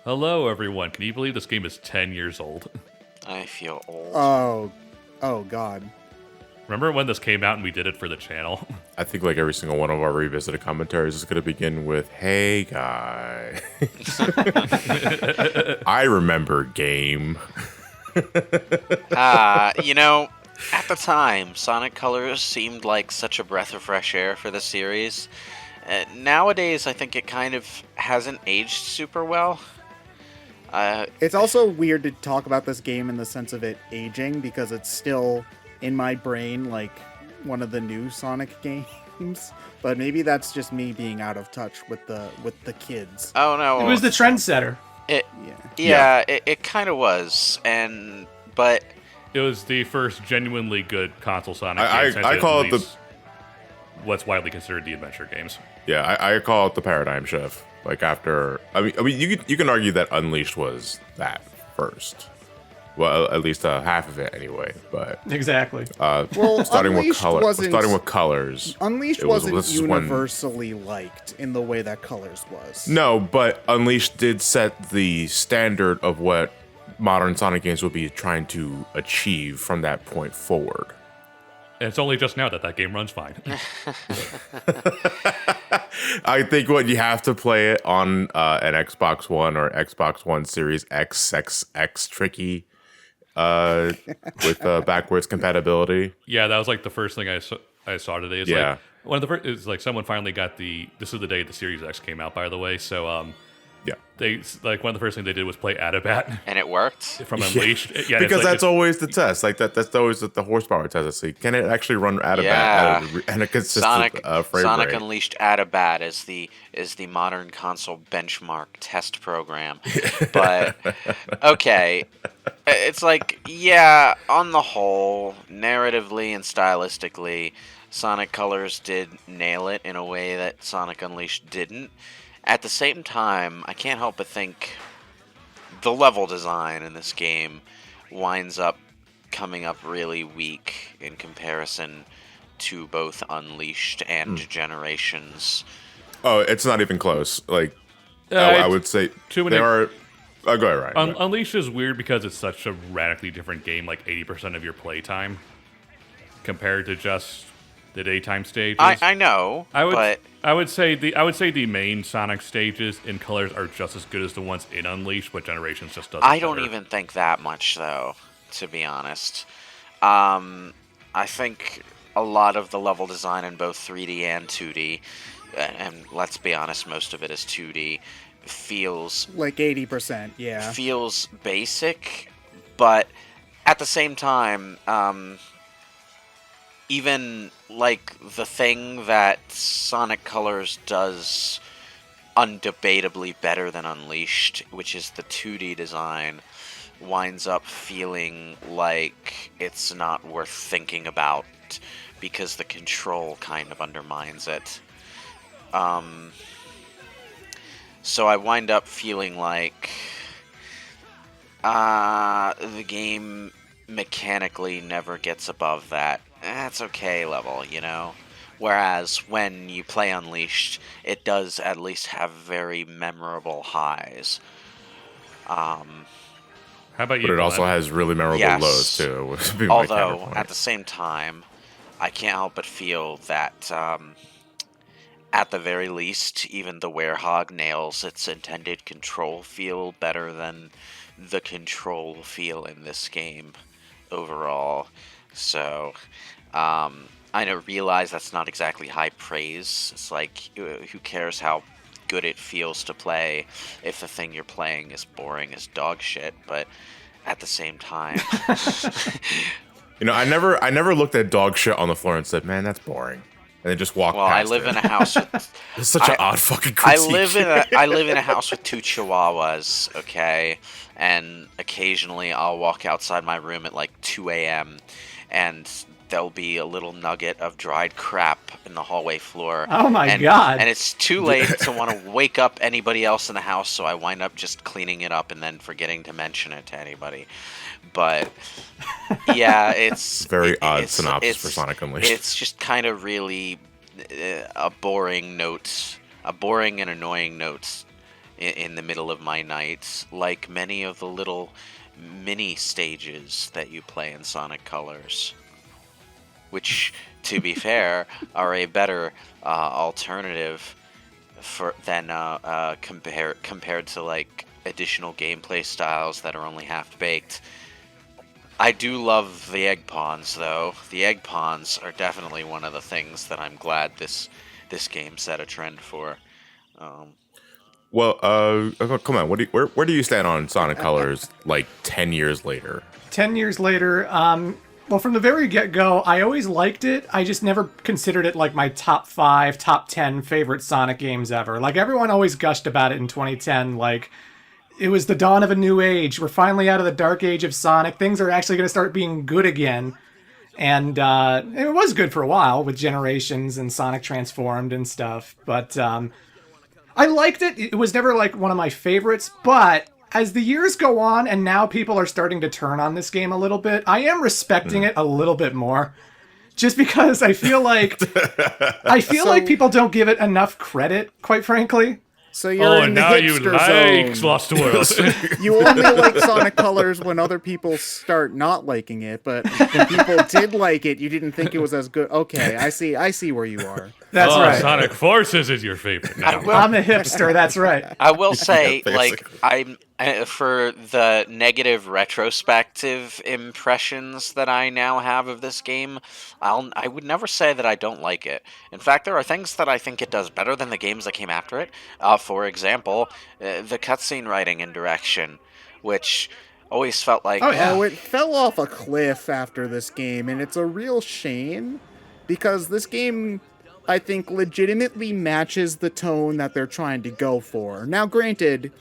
Hello, everyone. Can you believe this game is 10 years old? I feel old. Oh God. Remember when this came out and we did it for the channel? I think like every single one of our revisited commentaries is going to begin with, "Hey guy, I remember game." At the time, Sonic Colors seemed like such a breath of fresh air for the series. Nowadays, I think it kind of hasn't aged super well. It's also weird to talk about this game in the sense of it aging because it's still in my brain like one of the new Sonic games. But maybe that's just me being out of touch with the kids. Oh no, It was the trendsetter. It kind of was, but It was the first genuinely good console Sonic I- game since I call it the- released what's widely considered the adventure games. Yeah, I call it the paradigm shift. Like after, I mean, you can argue that Unleashed was that first. Well, at least half of it anyway. But Exactly. starting with Unleashed colors. Unleashed it was- wasn't this is when- universally liked in the way that Colors was. No, but Unleashed did set the standard of what modern Sonic games will be trying to achieve from that point forward. And it's only just now that that game runs fine. I think what you have to play it on an Xbox One or Xbox One Series XXX tricky with backwards compatibility. Yeah, that was like the first thing I saw today. Is Yeah. like one of the first is like someone finally got this is the day the Series X came out, by the way. So Yeah. they like one of the first things they did was play Adabat and it worked. from Unleashed. Yeah, Because it's like, that's always the test. Like that's always the horsepower test. See, can it actually run Adabat Yeah. at a consistent frame Sonic rate? Unleashed Adabat is the modern console benchmark test program. But okay, it's like, yeah, on the whole, narratively and stylistically, Sonic Colors did nail it in a way that Sonic Unleashed didn't. At the same time, I can't help but think the level design in this game winds up coming up really weak in comparison to both Unleashed and Generations. Oh, it's not even close. Like I would say too many- there are. Oh, go ahead, Ryan. Unleashed is weird because it's such a radically different game, like 80% of your playtime, compared to just the daytime stages. I know, but I would say the main Sonic stages in Colors are just as good as the ones in Unleashed, but Generations just doesn't. I don't even think that much, though, to be honest. I think a lot of the level design in both 3D and 2D, and let's be honest, most of it is 2D, feels Like 80%, yeah. feels basic, but at the same time, even like the thing that Sonic Colors does undebatably better than Unleashed, which is the 2D design, winds up feeling like it's not worth thinking about because the control kind of undermines it. So I wind up feeling like the game mechanically never gets above that. That's okay level, you know? Whereas when you play Unleashed, it does at least have very memorable highs. How about you? But it also Glenn? has really memorable Yes. lows too. Would be my Although, counterpoint. at the same time, I can't help but feel that, at the very least, even the Werehog nails its intended control feel better than the control feel in this game overall. So, I realize that's not exactly high praise. It's like, who cares how good it feels to play if the thing you're playing is boring as dog shit, but at the same time... You know, I never looked at dog shit on the floor and said, "Man, that's boring," and then just walked Well, I past live it. in a house with... It's such an odd fucking I critique. live in a house with 2 chihuahuas, okay? And occasionally I'll walk outside my room at like 2 a.m. and there'll be a little nugget of dried crap in the hallway floor. Oh my and, God. And it's too late to want to wake up anybody else in the house, so I wind up just cleaning it up and then forgetting to mention it to anybody. But yeah, it's Very odd it's- synopsis it's- for Sonic Unleashed. It's just kind of really a boring note, a boring and annoying note in the middle of my nights, like many of the little mini stages that you play in Sonic Colors, which, to be fair, are a better alternative compared to like additional gameplay styles that are only half baked. I do love the egg pawns, though. The egg pawns are definitely one of the things that I'm glad this game set a trend for. Well, come on. Where do you stand on Sonic Colors? Like 10 years later. 10 years later, well, from the very get-go, I always liked it. I just never considered it like my top 5, top 10 favorite Sonic games ever. Like, everyone always gushed about it in 2010, like, it was the dawn of a new age. We're finally out of the dark age of Sonic. Things are actually going to start being good again. And it was good for a while with Generations and Sonic Transformed and stuff. But I liked it. It was never like one of my favorites. But as the years go on and now people are starting to turn on this game a little bit, I am respecting it a little bit more. Just because I feel like like people don't give it enough credit, quite frankly. So you're in the now you hipster like zone. Lost World. You only like Sonic Colors when other people start not liking it, but when people did like it, you didn't think it was as good. Okay, I see where you are. That's right. Sonic Forces is your favorite now. I'm a hipster, that's right. I will say, Yeah, like, I'm for the negative retrospective impressions that I now have of this game, I would never say that I don't like it. In fact, there are things that I think it does better than the games that came after it. For example, the cutscene writing and direction, which always felt like... Oh, it fell off a cliff after this game, and it's a real shame, because this game, I think, legitimately matches the tone that they're trying to go for. Now, granted,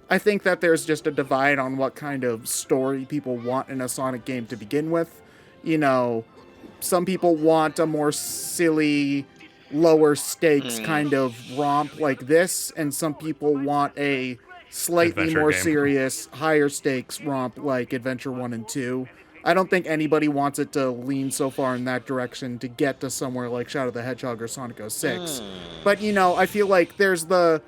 I think that there's just a divide on what kind of story people want in a Sonic game to begin with. You know, some people want a more silly, lower stakes kind of romp like this, and some people want a slightly Adventure more game. serious, higher stakes romp like Adventure 1 and 2. I don't think anybody wants it to lean so far in that direction to get to somewhere like Shadow the Hedgehog or Sonic 06. But, you know, I feel like there's the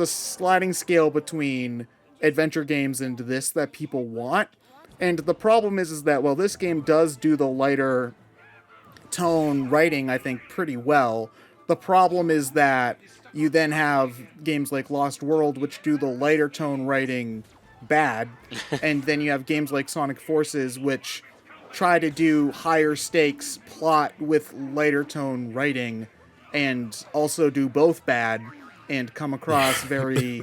sliding scale between adventure games and this that people want. And the problem is that, well, this game does do the lighter tone writing, I think, pretty well. The problem is that you then have games like Lost World, which do the lighter tone writing bad. And then you have games like Sonic Forces, which try to do higher stakes plot with lighter tone writing and also do both bad and come across very...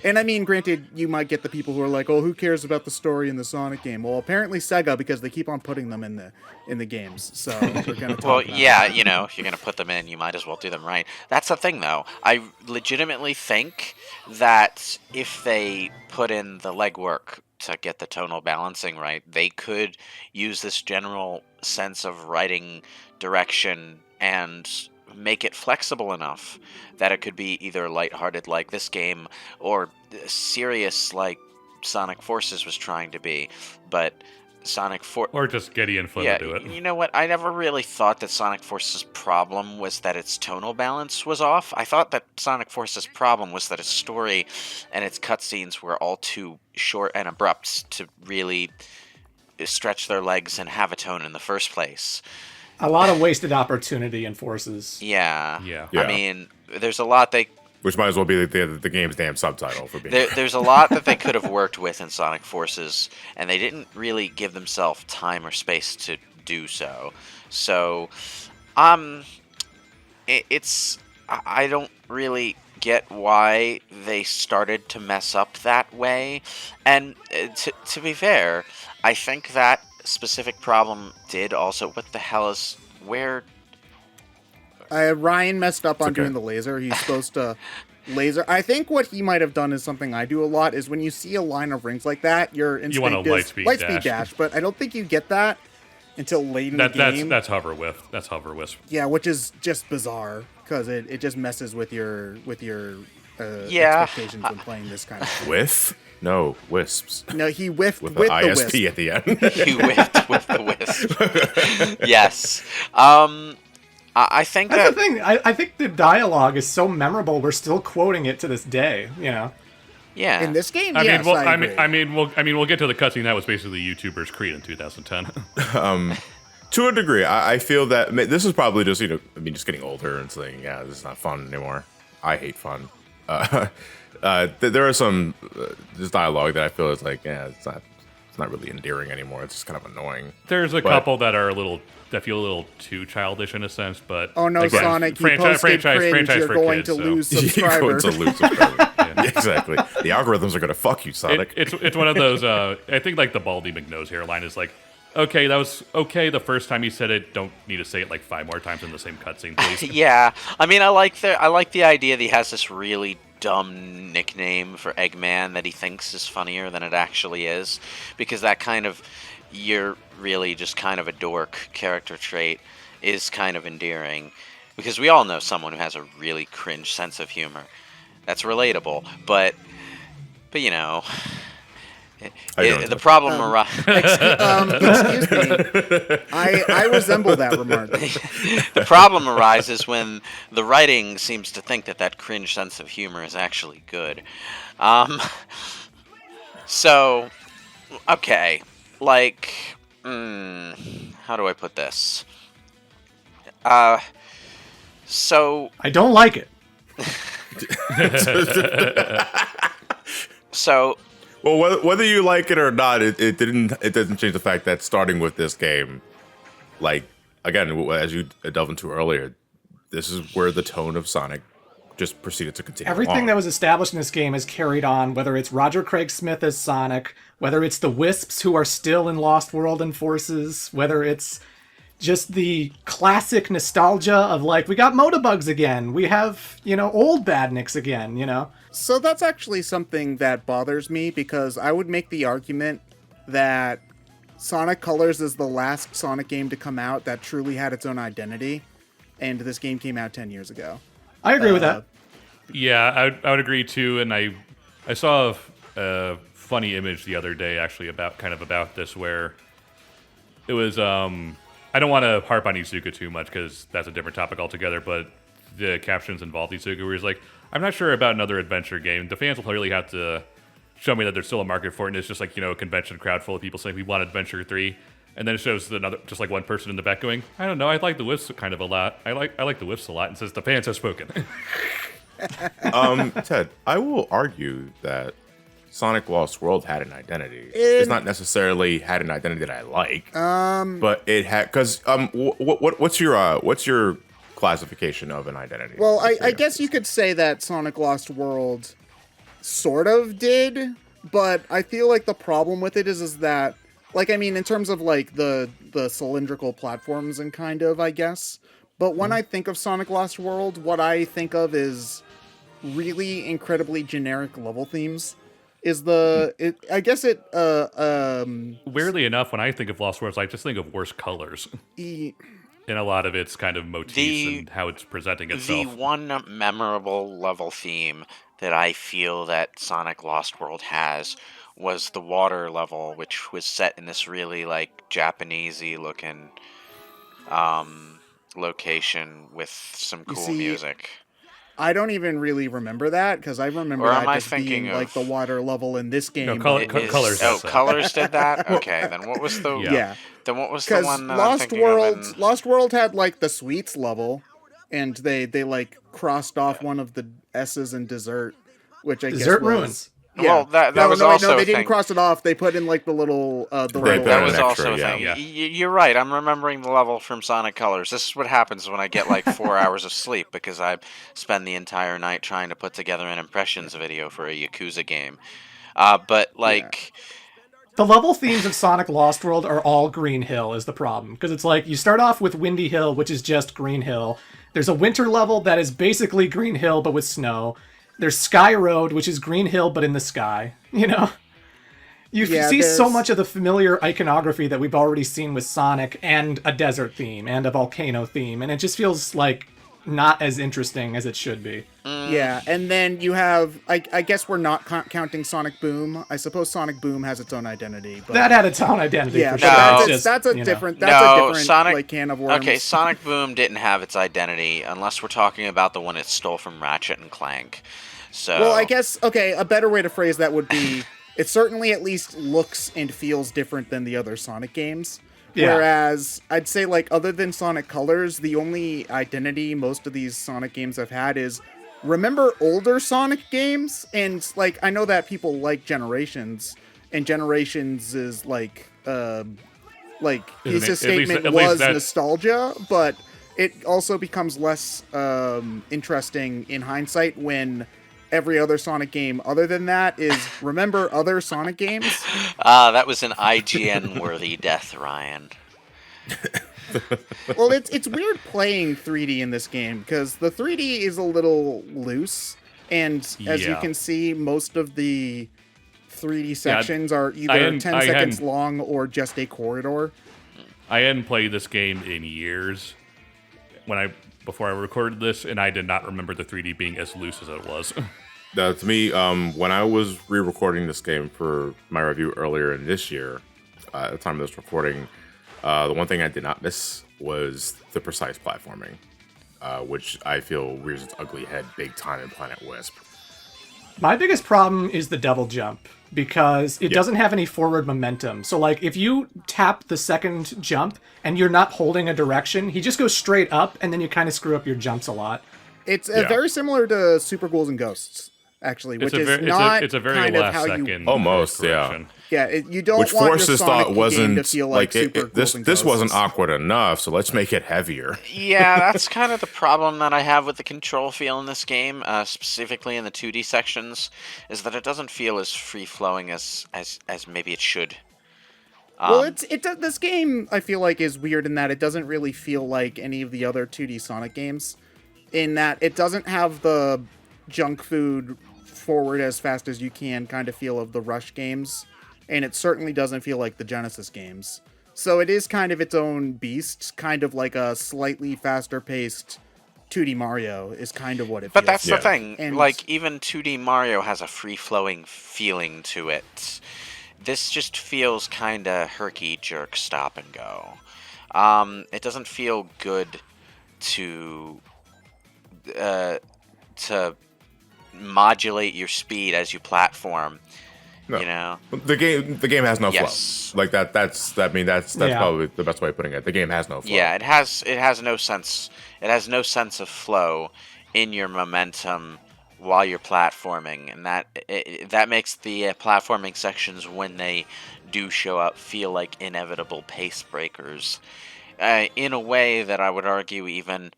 And I mean, granted, you might get the people who are like, oh, who cares about the story in the Sonic game? Well, apparently Sega, because they keep on putting them in the games. So we're going to talk Well, about yeah, that. you know, if you're going to put them in, you might as well do them right. That's the thing, though. I legitimately think that if they put in the legwork to get the tonal balancing right, they could use this general sense of writing direction and make it flexible enough that it could be either lighthearted like this game or serious like Sonic Forces was trying to be. But Sonic Forces... Or just Gideon Flynn Yeah, to do it. you know what? I never really thought that Sonic Forces' problem was that its tonal balance was off. I thought that Sonic Forces' problem was that its story and its cutscenes were all too short and abrupt to really stretch their legs and have a tone in the first place. A lot of wasted opportunity in Forces. Yeah. Yeah. I mean, there's a lot they... Which might as well be the game's damn subtitle for being. There's a lot that they could have worked with in Sonic Forces, and they didn't really give themselves time or space to do so. So, it's... I don't really get why they started to mess up that way. And to be fair, I think that specific problem did also... What the hell is... Where... Ryan messed up on okay. doing the laser. He's supposed to laser. I think what he might have done is something I do a lot, is when you see a line of rings like that, your instinct want a is lightspeed dash. But I don't think you get that until late in the game. That's hover whiff. That's hover whiff. Yeah, which is just bizarre, because it just messes with your Yeah. expectations when playing this kind of thing. Whiff? No, wisps. No, he whiffed With with the the ISP wisp. at the end. You whiffed with the wisp. Yes. I think That's that... the thing. I think the dialogue is so memorable, we're still quoting it to this day, you know? Yeah. In this game, I yes, mean, I agree. we'll get to the cutscene that was basically YouTuber's Creed in 2010. To a degree, I feel that this is probably just just getting older and saying, yeah, this is not fun anymore. I hate fun. There are some this dialogue that I feel is like, yeah, it's not really endearing anymore. It's just kind of annoying. There's a couple that feel a little too childish in a sense, but Oh no, again, Sonic! You posted cringe. You're for going kids, to so. lose You're going subscribers. to lose subscribers. Yeah, exactly. The algorithms are going to fuck you, Sonic. It's one of those. I think like the Baldy McNose hairline is like, okay, that was okay the first time you said it. Don't need to say it like 5 more times in the same cutscene, please. Yeah, I mean, I like the idea that he has this really dumb nickname for Eggman that he thinks is funnier than it actually is, because that kind of you're really just kind of a dork character trait is kind of endearing, because we all know someone who has a really cringe sense of humor. That's relatable, but you know. The problem arises. Excuse me. I resemble that remark. The problem arises when the writing seems to think that cringe sense of humor is actually good. So, okay, like, how do I put this? So I don't like it. So. Well, whether you like it or not, it doesn't change the fact that starting with this game, like, again, as you delved into earlier, this is where the tone of Sonic just proceeded to continue. Everything that was established in this game is carried on, whether it's Roger Craig Smith as Sonic, whether it's the Wisps who are still in Lost World and Forces, whether it's just the classic nostalgia of, like, we got Motobugs again, we have, old Badniks again, So that's actually something that bothers me, because I would make the argument that Sonic Colors is the last Sonic game to come out that truly had its own identity, and this game came out 10 years ago. I agree with that. Yeah, I would agree too. And I saw a funny image the other day actually about this, where it was I don't want to harp on Izuka too much because that's a different topic altogether, but the captions involved Izuka, where he's like, I'm not sure about another adventure game. The fans will clearly have to show me that there's still a market for it, and it's just like, a convention crowd full of people saying we want Adventure 3, and then it shows just like one person in the back going, I don't know, I like the Wisps kind of a lot. I like the Wisps a lot, and says the fans have spoken. Ted, I will argue that Sonic Lost World had an identity. It's not necessarily had an identity that I like, but it had, because what's your classification of an identity? Well, I guess you could say that Sonic Lost World sort of did, but I feel like the problem with it is that, like, I mean, in terms of like the cylindrical platforms and kind of, I guess, but when I think of Sonic Lost World, what I think of is really incredibly generic level themes. Weirdly enough, when I think of Lost Worlds, I just think of worse colors. In a lot of its kind of motifs and how it's presenting itself. The one memorable level theme that I feel that Sonic Lost World has was the water level, which was set in this really like Japanesey looking location with some cool music. I don't even really remember that, because I remember that just being like the water level in this game. No, Colors. Colors did that? Okay, then what was the... Yeah. Then what was the one that Lost World had like the sweets level, and they like crossed off one of the S's in dessert, which I guess was... Ruins. Yeah. Well, that was also no, they didn't cross it off. They put in like the little that was also a thing. Yeah. You're right. I'm remembering the level from Sonic Colors. This is what happens when I get like 4 hours of sleep, because I spend the entire night trying to put together an impressions video for a Yakuza game. But like... The level themes of Sonic Lost World are all Green Hill is the problem, because it's like you start off with Windy Hill, which is just Green Hill. There's a winter level that is basically Green Hill, but with snow. There's Sky Road, which is Green Hill, but in the sky. You see so much of the familiar iconography that we've already seen with Sonic, and a desert theme, and a volcano theme, and it just feels like not as interesting as it should be. Yeah, and then you have, I guess we're not counting Sonic Boom. I suppose Sonic Boom has its own identity. But that had its own identity, yeah, for sure. That's a different Sonic, like, can of worms. Okay, Sonic Boom didn't have its identity, unless we're talking about the one it stole from Ratchet and Clank. So, well, I guess a better way to phrase that would be it certainly at least looks and feels different than the other Sonic games. Yeah. Whereas I'd say, like, other than Sonic Colors, the only identity most of these Sonic games have had is remember older Sonic games? And, like, I know that people like Generations, and Generations is, like his statement was nostalgia, but it also becomes less interesting in hindsight when every other Sonic game other than that is remember other Sonic games? that was an IGN-worthy death, Ryan. Well, it's weird playing 3D in this game because the 3D is a little loose, and as you can see, most of the 3D sections are either 10 seconds long or just a corridor. I hadn't played this game in years before I recorded this, and I did not remember the 3D being as loose as it was. To me, when I was re-recording this game for my review earlier in this year, at the time of this recording, the one thing I did not miss was the precise platforming, which I feel rears its ugly head big time in Planet Wisp. My biggest problem is the double jump, because it doesn't have any forward momentum. So, like, if you tap the second jump and you're not holding a direction, he just goes straight up, and then you kind of screw up your jumps a lot. It's very similar to Super Ghouls and Ghosts, actually, which is not it's a very kind of last how second you... Almost, yeah. Yeah, you don't which want forces your Sonic thought wasn't game to feel like Super Ghouls and this wasn't Ghosts. awkward enough, so let's make it heavier. Yeah, that's kind of the problem that I have with the control feel in this game, specifically in the 2D sections, is that it doesn't feel as free-flowing as maybe it should. Well, this game, I feel like, is weird in that it doesn't really feel like any of the other 2D Sonic games, in that it doesn't have the junk food forward as fast as you can kind of feel of the Rush games, and it certainly doesn't feel like the Genesis games. So it is kind of its own beast, kind of like a slightly faster-paced 2D Mario is kind of what it feels. But that's the Yeah. thing, And- like, even 2D Mario has a free-flowing feeling to it. This just feels kind of herky-jerk stop and go. It doesn't feel good to modulate your speed as you platform. No. You know, The game has no Yes. flow. Like that's probably the best way of putting it. The game has no flow. yeah, it has no sense. It has no sense of flow in your momentum while you're platforming, and that makes the platforming sections, when they do show up, feel like inevitable pace breakers, in a way that I would argue even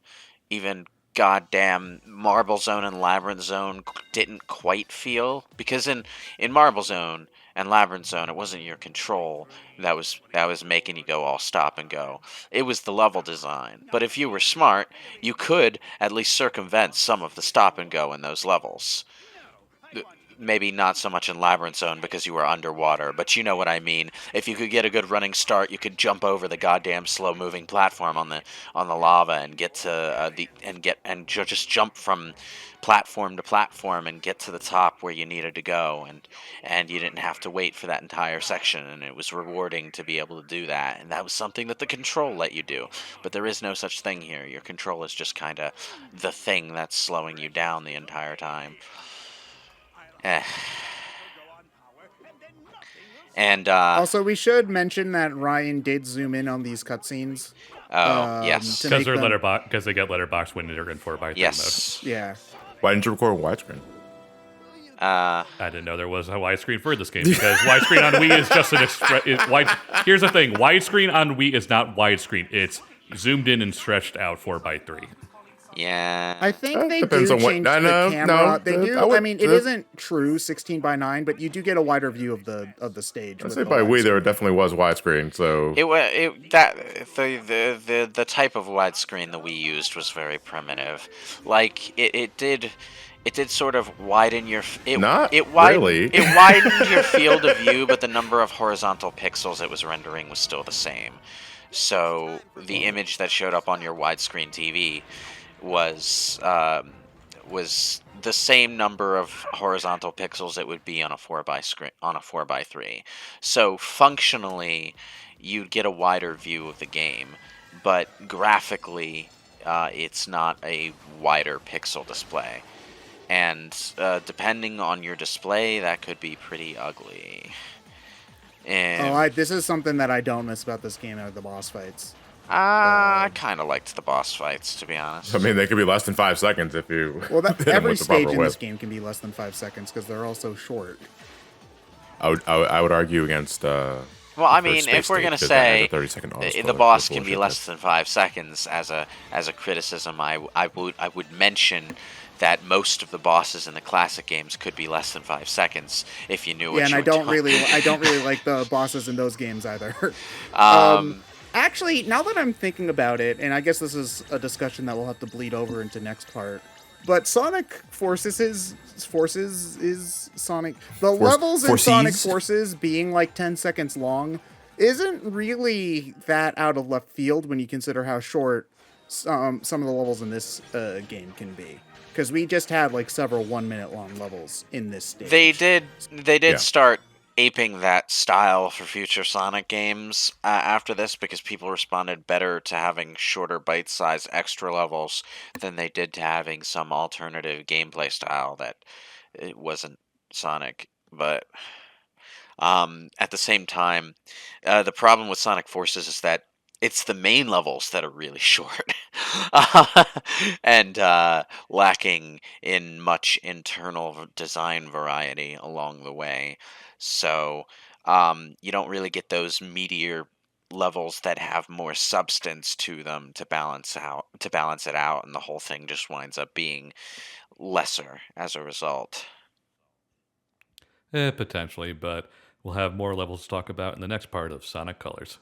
goddamn Marble Zone and Labyrinth Zone didn't quite feel, because in Marble Zone and Labyrinth Zone, it wasn't your control that was making you go all stop and go. It was the level design. But if you were smart, you could at least circumvent some of the stop and go in those levels. Maybe not so much in Labyrinth Zone because you were underwater, but you know what I mean. If you could get a good running start, you could jump over the goddamn slow-moving platform on the lava and get to just jump from platform to platform and get to the top where you needed to go, and you didn't have to wait for that entire section, and it was rewarding to be able to do that, and that was something that the control let you do. But there is no such thing here. Your control is just kind of the thing that's slowing you down the entire time. And Also, we should mention that Ryan did zoom in on these cutscenes. yes, to Because make them- they get letterbox when they're in 4x3 yes. Yeah. Why didn't you record widescreen? mode. I didn't know there was a widescreen for this game, because widescreen on Wii is just Here's the thing: widescreen on Wii is not widescreen; it's zoomed in and stretched out 4x3. Yeah. I think they do depends on what- change no, the camera. They I do. would- I mean, it isn't true 16:9, but you do get a wider view of the stage. I'd with say the by Wii widescreen. there definitely was widescreen. So The type of widescreen that we used was very primitive. Like it did sort of widen your it really. It widened your field of view, but the number of horizontal pixels it was rendering was still the same. So the image that showed up on your widescreen TV was the same number of horizontal pixels it would be on a 4x3. So functionally, you'd get a wider view of the game, but graphically, it's not a wider pixel display. and depending on your display, that could be pretty ugly. And This is something that I don't miss about this game, are the boss fights. I kind of liked the boss fights, to be honest. I mean, they could be less than 5 seconds if you. Well, hit 'em every with the stage proper in this whip. game can be less than 5 seconds because they're all so short. I would argue against. Well, I the mean, first space if we're stage, gonna 'cause that has say a 30-second the autoscroll, boss which can be bullshit less this. than 5 seconds as a criticism, I would mention that most of the bosses in the classic games could be less than 5 seconds if you knew what Yeah, and you I were don't doing. really like the bosses in those games either. Actually, now that I'm thinking about it, and I guess this is a discussion that we'll have to bleed over into next part, but Sonic Forces is Sonic. The levels in Sonic Forces being like 10 seconds long isn't really that out of left field when you consider how short some of the levels in this game can be. Because we just had like several 1 minute long levels in this stage. They did Yeah. start aping that style for future Sonic games after this, because people responded better to having shorter bite-sized extra levels than they did to having some alternative gameplay style that it wasn't Sonic. But at the same time, the problem with Sonic Forces is that it's the main levels that are really short and lacking in much internal design variety along the way. So you don't really get those meatier levels that have more substance to them to balance it out, and the whole thing just winds up being lesser as a result. Potentially, but we'll have more levels to talk about in the next part of Sonic Colors.